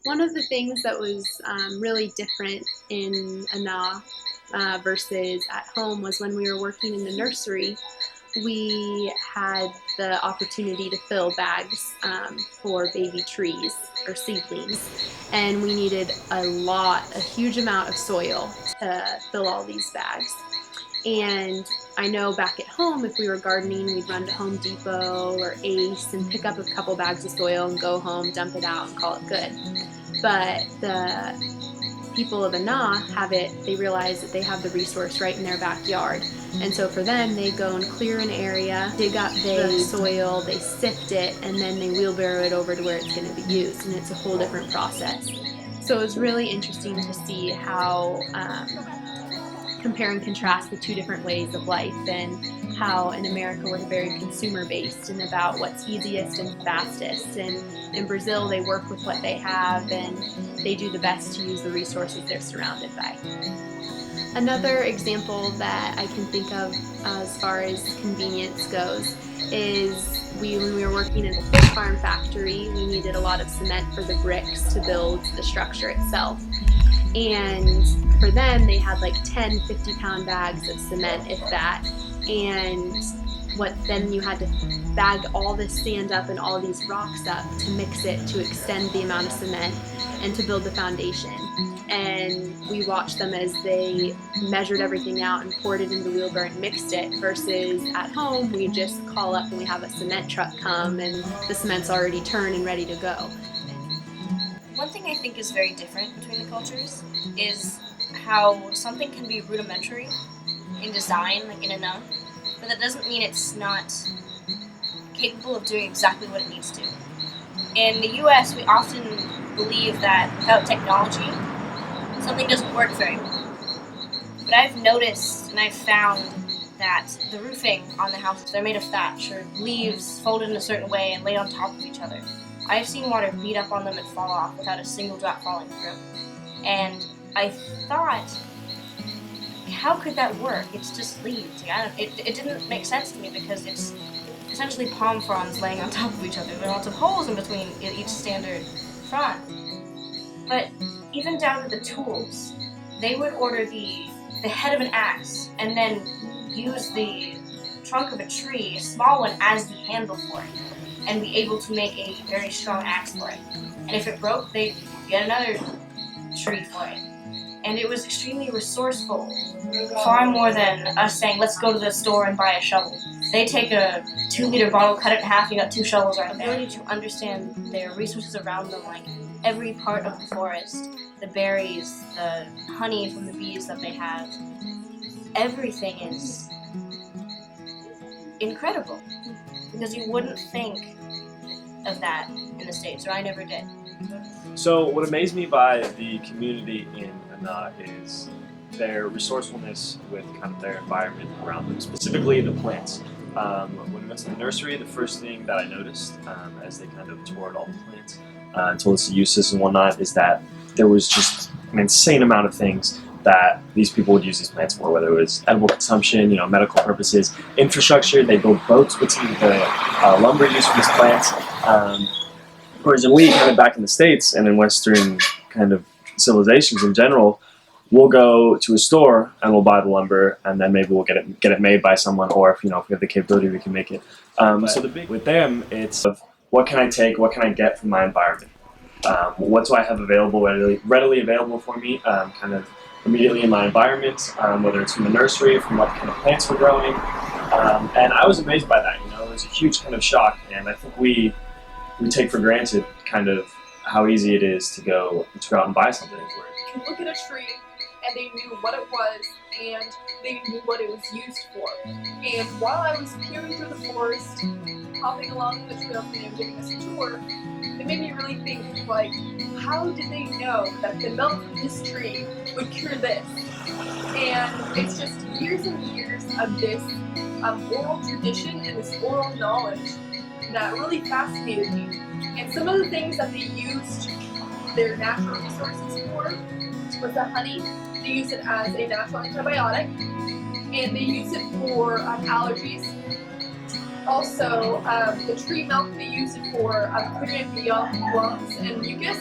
One of the things that was really different in Anna versus at home was when we were working in the nursery, we had the opportunity to fill bags for baby trees or seedlings, and we needed a huge amount of soil to fill all these bags. And I know back at home, if we were gardening, we'd run to Home Depot or Ace and pick up a couple bags of soil and go home, dump it out, and call it good. But the people of Anah they realize that they have the resource right in their backyard. And so for them, they go and clear an area, dig up the soil, they sift it, and then they wheelbarrow it over to where it's going to be used. And it's a whole different process. So it was really interesting to see how compare and contrast the two different ways of life, and how in America we're very consumer based and about what's easiest and fastest, and in Brazil they work with what they have and they do the best to use the resources they're surrounded by. Another example that I can think of as far as convenience goes is when we were working in the fish farm factory, we needed a lot of cement for the bricks to build the structure itself. And for them, they had like 10 50-pound bags of cement, if that. And then you had to bag all this sand up and all these rocks up to mix it to extend the amount of cement and to build the foundation. And we watched them as they measured everything out and poured it into the wheelbarrow and mixed it, versus at home we just call up and we have a cement truck come and the cement's already turned and ready to go. One thing I think is very different between the cultures is how something can be rudimentary in design, like in a nun, but that doesn't mean it's not capable of doing exactly what it needs to. In the US, we often believe that without technology, something doesn't work very well. But I've noticed and I've found that the roofing on the houses, they're made of thatch or leaves folded in a certain way and laid on top of each other. I've seen water beat up on them and fall off without a single drop falling through. And I thought, how could that work? It's just leaves. It didn't make sense to me because it's essentially palm fronds laying on top of each other. There are lots of holes in between each standard frond. But even down to the tools, they would order the head of an axe and then use the trunk of a tree, a small one, as the handle for it, and be able to make a very strong axe for it. And if it broke, they'd get another tree for it. And it was extremely resourceful, far more than us saying, let's go to the store and buy a shovel. They take a 2-liter bottle, cut it in half, you got 2 shovels right there. The ability to understand their resources around them, like every part of the forest, the berries, the honey from the bees that they have, everything is incredible. Because you wouldn't think of that in the States, or I never did. So what amazed me by the community in Anah is their resourcefulness with kind of their environment around them, specifically the plants. When we went to the nursery, the first thing that I noticed as they kind of toured all the plants and told us the uses and whatnot is that there was just an insane amount of things that these people would use these plants for, whether it was edible consumption, medical purposes, infrastructure. They build boats with some of the lumber used for these plants. Whereas we kind of back in the States and in Western kind of civilizations in general, we'll go to a store and we'll buy the lumber and then maybe we'll get it made by someone, or if we have the capability, we can make it. So with them, it's what can I take, what can I get from my environment? What do I have available, readily available for me, kind of immediately in my environment, whether it's from the nursery, from what kind of plants we're growing. And I was amazed by that. It was a huge kind of shock, and I think we take for granted kind of how easy it is to go out and buy something. You can look at a tree and they knew what it was and they knew what it was used for. And while I was peering through the forest, hopping along the trail and they were giving us a tour, it made me really think, like, how did they know that the milk from this tree would cure this? And it's just years and years of this oral tradition and this oral knowledge that really fascinated me. And some of the things that they used their natural resources for was the honey. They use it as a natural antibiotic, and they use it for allergies. Also, the tree milk, they use it for clearing the lungs and mucus.